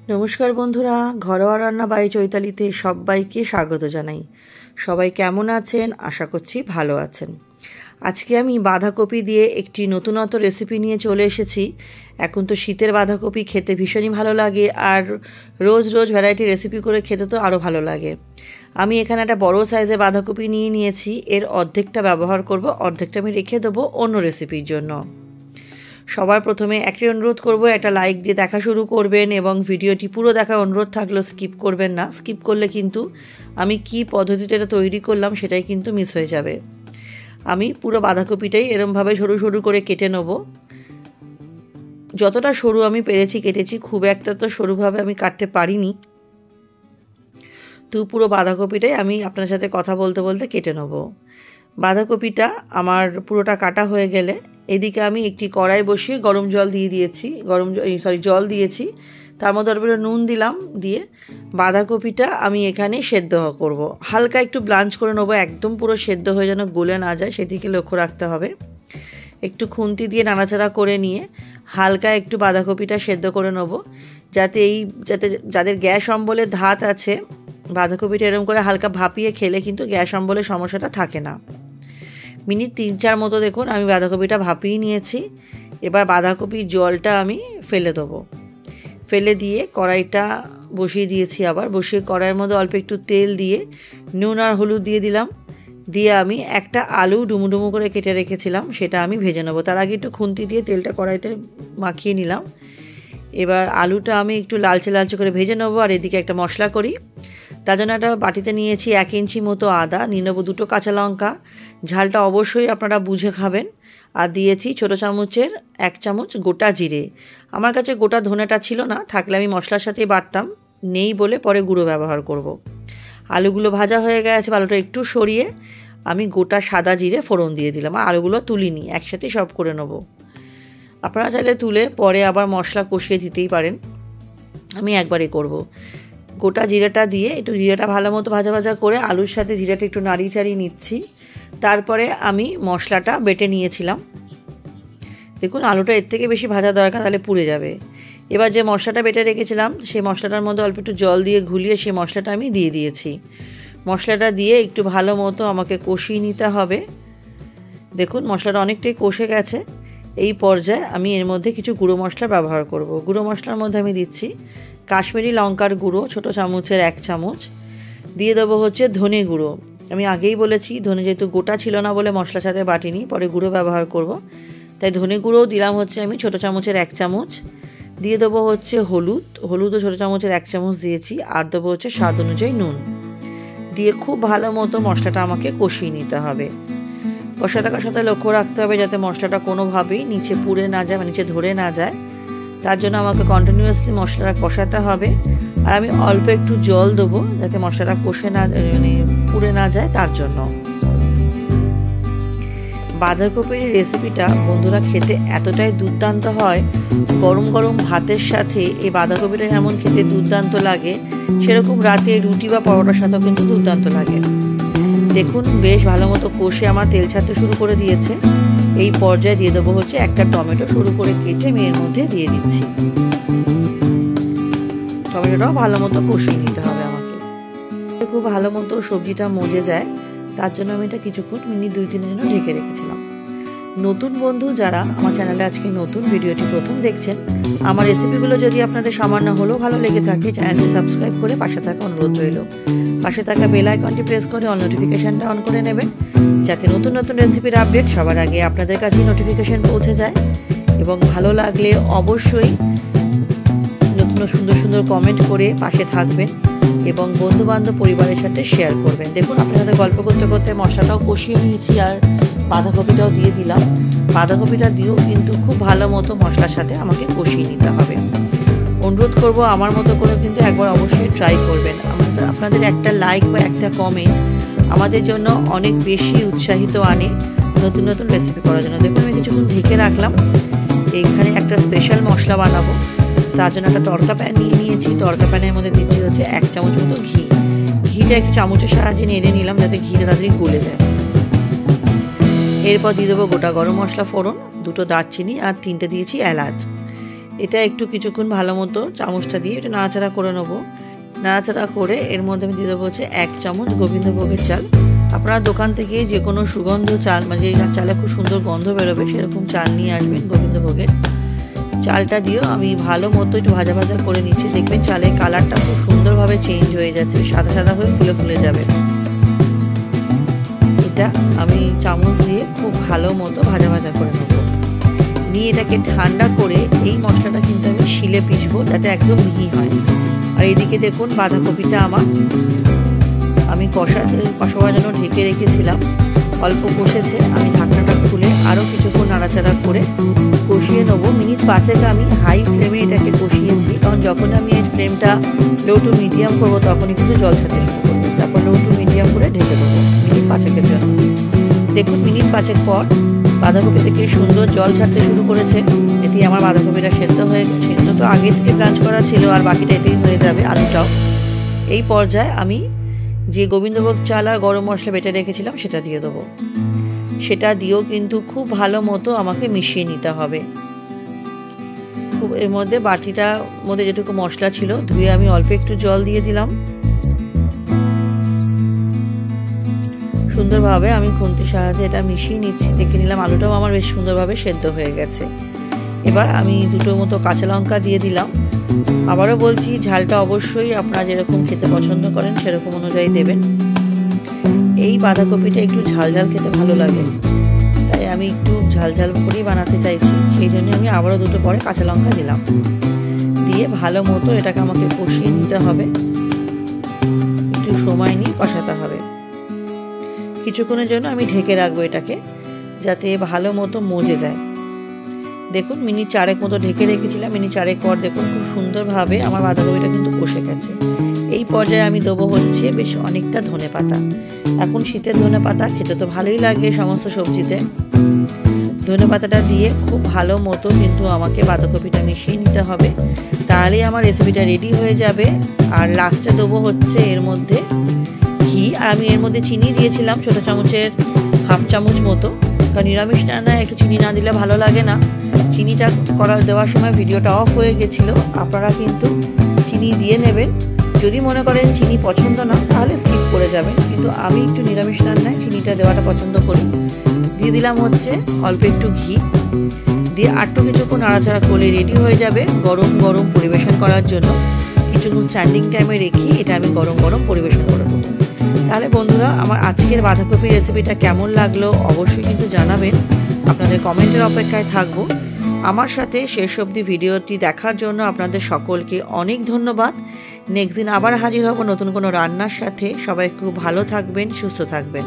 নমস্কার বন্ধুরা, ঘরোয়া রান্না বাই চৈতালিতে সবাইকে স্বাগত জানাই। সবাই কেমন আছেন? আশা করছি ভালো আছেন। আজকে আমি বাঁধাকপি দিয়ে একটি নতুনত্ব রেসিপি নিয়ে চলে এসেছি। এখন তো শীতের বাঁধাকপি খেতে ভীষণই ভালো লাগে, আর রোজ রোজ ভ্যারাইটি রেসিপি করে খেতে তো আরও ভালো লাগে। আমি এখানে একটা বড় সাইজের বাঁধাকপি নিয়ে নিয়েছি। এর অর্ধেকটা ব্যবহার করব, অর্ধেকটা আমি রেখে দেবো অন্য রেসিপির জন্য। সবার প্রথমে একটি অনুরোধ করব, একটা লাইক দিয়ে দেখা শুরু করবেন এবং ভিডিওটি পুরো দেখার অনুরোধ থাকলেও স্কিপ করবেন না। স্কিপ করলে কিন্তু আমি কি পদ্ধতিতে এটা তৈরি করলাম সেটাই কিন্তু মিস হয়ে যাবে। আমি পুরো বাঁধাকপিটাই এরমভাবে সরু সরু করে কেটে নেব। যতটা সরু আমি পেরেছি কেটেছি, খুব একটা তো সরুভাবে আমি কাটতে পারিনি। তো পুরো বাঁধাকপিটাই আমি আপনার সাথে কথা বলতে বলতে কেটে নেব। বাঁধাকপিটা আমার পুরোটা কাটা হয়ে গেলে এদিকে আমি একটি কড়াই বসিয়ে গরম জল দিয়ে দিয়েছি, জল দিয়েছি। তার মধ্যে অল্প নুন দিলাম, দিয়ে বাঁধাকপিটা আমি এখানে সেদ্ধ করব। হালকা একটু ব্লাঞ্চ করে নেবো, একদম পুরো সেদ্ধ হয়ে যেন গলে না যায় সেদিকে লক্ষ্য রাখতে হবে। একটু খুন্তি দিয়ে নাড়াচাড়া করে নিয়ে হালকা একটু বাঁধাকপিটা সেদ্ধ করে নেব, যাতে যাদের গ্যাস অম্বলের ধাত আছে, বাঁধাকপিটা এরকম করে হালকা ভাপিয়ে খেলে কিন্তু গ্যাস অম্বলের সমস্যাটা থাকে না। মিনিট 3-4 মতো দেখুন আমি বাঁধাকপিটা ভাপিয়ে নিয়েছি। এবার বাঁধাকপির জলটা আমি ফেলে দেবো। ফেলে দিয়ে কড়াইটা বসিয়ে দিয়েছি। আবার বসিয়ে কড়াইয়ের মধ্যে অল্প একটু তেল দিয়ে নুন আর হলুদ দিয়ে দিলাম। দিয়ে আমি একটা আলু ডুমুডুমু করে কেটে রেখেছিলাম, সেটা আমি ভেজে নেবো। তার আগে একটু খুন্তি দিয়ে তেলটা কড়াইতে মাখিয়ে নিলাম। এবার আলুটা আমি একটু লালচে লালচে করে ভেজে নেবো। আর এদিকে একটা মশলা করি। তার জন্য একটা বাটিতে নিয়েছি 1 ইঞ্চি মতো আদা, নিয়ে নেবো 2 কাঁচা লঙ্কা। ঝালটা অবশ্যই আপনারা বুঝে খাবেন। আর দিয়েছি ছোটো চামচের 1 চামচ গোটা জিরে। আমার কাছে গোটা ধনেটা ছিল না, থাকলে আমি মশলার সাথেই বাটতাম, নেই বলে পরে গুঁড়ো ব্যবহার করব। আলুগুলো ভাজা হয়ে গেছে, আলুটা একটু সরিয়ে আমি গোটা সাদা জিরে ফোড়ন দিয়ে দিলাম। আর আলুগুলো তুলিনি, একসাথে সব করে নেব। আপনারা চাইলে তুলে পরে আবার মশলা কষিয়ে দিতেই পারেন, আমি একবারই করব। গোটা জিরাটা দিয়ে একটু জিরাটা ভালো মতো ভাজা ভাজা করে আলুর সাথে জিরাটা একটু নাড়িয়ে চাড়িয়ে নিচ্ছি। তারপরে আমি মশলাটা বেটে নিয়েছিলাম। দেখুন আলুটা এর থেকে বেশি ভাজা দরকার, তাহলে পুড়ে যাবে। এবার যে মশলাটা বেটে রেখেছিলাম সেই মশলাটার মধ্যে অল্প একটু জল দিয়ে ঘুলিয়ে সেই মশলাটা আমি দিয়ে দিয়েছি। মশলাটা দিয়ে একটু ভালো মতো আমাকে কষিয়ে নিতে হবে। দেখুন মশলাটা অনেকটাই কষে গেছে। এই পর্যায়ে আমি এর মধ্যে কিছু গুঁড়ো মশলা ব্যবহার করব। গুঁড়ো মশলার মধ্যে আমি দিচ্ছি কাশ্মীরি লঙ্কার গুঁড়ো ছোটো চামচের 1 চামচ, দিয়ে দেবো হচ্ছে ধনে গুঁড়ো। আমি আগেই বলেছি ধনে যেহেতু গোটা ছিল না বলে মশলার সাথে বাটিনি, পরে গুঁড়ো ব্যবহার করব, তাই ধনে গুঁড়োও দিলাম হচ্ছে আমি ছোটো চামচের 1 চামচ। দিয়ে দেবো হচ্ছে হলুদও ছোটো চামচের 1 চামচ দিয়েছি। আর দেবো হচ্ছে স্বাদ অনুযায়ী নুন। দিয়ে খুব ভালো মতো মশলাটা আমাকে কষিয়ে নিতে হবে। কষাতে লক্ষ্য রাখতে হবে যাতে মশলাটা কোনোভাবেই নিচে পুড়ে না যায় বা নিচে ধরে না যায়। তার জন্য আমাকে কন্টিনিউয়াসলি মশলাটা কষাতে হবে। আর আমি অল্প একটু জল দেবো যাতে মশলাটা কষে না পুড়ে না যায়, তার জন্য। বাঁধাকপির রেসিপিটা বন্ধুরা খেতে এতটাই দুর্দান্ত হয়, গরম গরম ভাতের সাথে এই বাঁধাকপিটা যেমন খেতে দুর্দান্ত লাগে, সেরকম রাতে রুটি বা পরোটার সাথেও কিন্তু দুর্দান্ত লাগে। দেখুন বেশ ভালো মতো কষে আমার তেল ছাড়তে শুরু করে দিয়েছে। এই পর্যায়ে দিয়ে দেবো হচ্ছে একটা টমেটো সরু করে কেটে আমি এর মধ্যে দিয়ে দিচ্ছি। টমেটোটাও ভালো মতো কষিয়ে নিতে হবে আমাকে। খুব ভালো মতো সবজিটা মজে যায়, তার জন্য আমি এটা কিছুক্ষণ মিনিট 2-3 জন্য ঢেকে রেখেছিলাম। নতুন বন্ধু যারা আমার চ্যানেলে আজকে নতুন ভিডিওটি প্রথম দেখছেন, আমার রেসিপিগুলো যদি আপনাদের সামান্য হলেও ভালো লেগে থাকে, চ্যানেলটি সাবস্ক্রাইব করে পাশে থাকা অনুরোধ রইল। পাশে থাকা বেল আইকনটি প্রেস করে অল নোটিফিকেশনটা অন করে নেবেন, যাতে নতুন নতুন রেসিপির আপডেট সবার আগে আপনাদের কাছে নোটিফিকেশন পৌঁছে যায়। এবং ভালো লাগলে অবশ্যই নতুন সুন্দর সুন্দর কমেন্ট করে পাশে থাকবেন এবং বন্ধুবান্ধব পরিবারের সাথে শেয়ার করবেন। দেখুন আপনার সাথে গল্প করতে করতে মশলাটাও কষিয়ে নিয়েছি আর বাঁধাকপিটাও দিয়ে দিলাম। বাঁধাকপিটা দিয়েও কিন্তু খুব ভালো মতো মশলার সাথে আমাকে কষিয়ে নিতে হবে। অনুরোধ করব আমার মতো করে কিন্তু একবার অবশ্যই ট্রাই করবেন। আপনাদের একটা লাইক বা একটা কমেন্ট আমাদের জন্য অনেক বেশি উৎসাহিত আনে নতুন নতুন রেসিপি করার জন্য। দেখুন আমি কিছুক্ষণ ঢেকে রাখলাম। এইখানে একটা স্পেশাল মশলা বানাবো, তার জন্য একটা তড়কা প্যান নিয়ে নিয়েছি। তড়কা প্যানের মধ্যে দিচ্ছি হচ্ছে 1 চামচ মতো ঘি। ঘিটা একটু চামচের সাহায্যে নেড়ে নিলাম যাতে ঘিটা তাড়াতাড়ি গলে যায়। এরপর দিয়ে দেবো গোটা গরম মশলা ফোড়ন, 2 দারচিনি আর 3টে দিয়েছি এলাচ। এটা একটু কিছুক্ষণ ভালো মতো চামচটা দিয়ে এটা নাড়াচাড়া করে নেবো। নাড়াচাড়া করে এর মধ্যে আমি দিয়ে দেবো হচ্ছে 1 চামচ গোবিন্দভোগের চাল। আপনারা দোকান থেকে যে কোনো সুগন্ধ চাল, মানে যে চালে খুব সুন্দর গন্ধ বেরোবে সেরকম চাল নিয়ে আসবেন গোবিন্দভোগের। চালটা দিয়েও আমি ভালো মতো একটু ভাজা ভাজা করে নিচ্ছি। দেখবেন চালের কালারটা খুব সুন্দরভাবে চেঞ্জ হয়ে যাচ্ছে, সাদা সাদা হয়ে ফুলে ফুলে যাবে। এটা আমি চামচ দিয়ে খুব ভালো মতো ভাজা ভাজা করে নেব। নিয়ে এটাকে ঠান্ডা করে এই মশলাটা কিন্তু আমি শিলে পিষবো যাতে একদম মিহি হয়। আর এদিকে দেখুন বাঁধাকপিটা আমি কষাবার জন্য ঢেকে রেখেছিলাম, অল্প কষেছে। আমি ঢাকনাটা খুলে আরও কিছুক্ষণ নাড়াচাড়া করে কষিয়ে নেবো। মিনিট 5 আমি হাই ফ্লেমে এটাকে কষিয়েছি, কারণ যখন আমি এই ফ্লেমটা লো টু মিডিয়াম করবো তখনই কিন্তু জল ছাড়তে শুরু করবো। তারপর লো টু মিডিয়াম করে ঢেকে দেবো মিনিট 5 জন্য। দেখুন মিনিট 5 পর বাঁধাকপি থেকে সুন্দর জল ছাড়তে শুরু করেছে। এতে আমার বাঁধাকপিটা সেদ্ধ হয়ে গেছে। সেদ্ধ তো আগে থেকে ব্লাঞ্চ করা ছিল, আর বাকিটা এতেই হয়ে যাবে, আলুটাও। এই পর্যায়ে আমি যে গোবিন্দভোগ চাল আর গরম মশলা বেটে রেখেছিলাম সেটা দিয়ে দেবো। সেটা দিয়েও কিন্তু খুব ভালো মতো আমাকে মিশিয়ে নিতে হবে। খুব এর মধ্যে বাটিটার মধ্যে যেটুকু মশলা ছিল ধুয়ে আমি অল্প একটু জল দিয়ে দিলাম। সুন্দরভাবে আমি খুন্তির সাহায্যে এটা মিশিয়ে নিচ্ছি। দেখে নিলাম আলুটাও আমার বেশ সুন্দরভাবে সেদ্ধ হয়ে গেছে। এবার আমি 2টো মতো কাঁচা লঙ্কা দিয়ে দিলাম। আবারও বলছি, ঝালটা অবশ্যই আপনারা যেরকম খেতে পছন্দ করেন সেরকম অনুযায়ী দেবেন। এই বাঁধাকপিটা একটু ঝাল ঝাল খেতে ভালো লাগে, তাই আমি একটু ঝাল ঝাল করেই বানাতে চাইছি। সেই জন্য আমি আবারও 2টো পরে কাঁচা লঙ্কা দিলাম। দিয়ে ভালো মতো এটাকে আমাকে কষিয়ে নিতে হবে, একটু সময় নিয়ে কষাতে হবে। কিছুক্ষণের জন্য আমি ঢেকে রাখবো এটাকে, যাতে ভালো মতো মজে যায়। দেখুন মিনিট 4 মতো ঢেকে রেখেছিলাম। মিনিট 4 পর দেখুন খুব সুন্দরভাবে আমার বাঁধাকপিটা কিন্তু কষে গেছে। এই পর্যায়ে আমি দেবো হচ্ছে বেশ অনেকটা ধনেপাতা। এখন শীতের ধনেপাতা খেতে তো ভালোই লাগে সমস্ত সবজিতে। ধনেপাতাটা দিয়ে খুব ভালো মতো কিন্তু আমাকে বাঁধাকপিটা মিশিয়ে নিতে হবে, তাহলেই আমার রেসিপিটা রেডি হয়ে যাবে। আর লাস্টে দেবো হচ্ছে এর মধ্যে ঘি। আর আমি এর মধ্যে চিনি দিয়েছিলাম ছোটো চামচের 1/2 চামচ মতো, কারণ নিরামিষ রান্নায় একটু চিনি না দিলে ভালো লাগে না। চিনিটা দেওয়ার সময় ভিডিওটা অফ হয়ে গেছিলো, আপনারা কিন্তু চিনি দিয়ে নেবেন। যদি মনে করেন চিনি পছন্দ না তাহলে স্কিপ করে যাবেন, কিন্তু আমি একটু নিরামিষ রান্নায় চিনিটা দেওয়াটা পছন্দ করি। দিয়ে দিলাম হচ্ছে অল্প একটু ঘি, দিয়ে আরটু কিছুক্ষণ নাড়াচাড়া করলে রেডি হয়ে যাবে গরম গরম পরিবেশন করার জন্য। কিছুক্ষণ স্ট্যান্ডিং টাইমে রেখে এটা আমি গরম গরম পরিবেশন করে দেবো। তাহলে বন্ধুরা, আমার আজকের বাঁধাকপি রেসিপিটা কেমন লাগলো অবশ্যই কিন্তু জানাবেন। আপনাদের কমেন্টের অপেক্ষায় থাকবো। আমার সাথে শেষ অবধি ভিডিওটি দেখার জন্য আপনাদের সকলকে অনেক ধন্যবাদ। নেক্সট দিন আবার হাজির হব নতুন কোনো রান্নার সাথে। সবাই খুব ভালো থাকবেন, সুস্থ থাকবেন।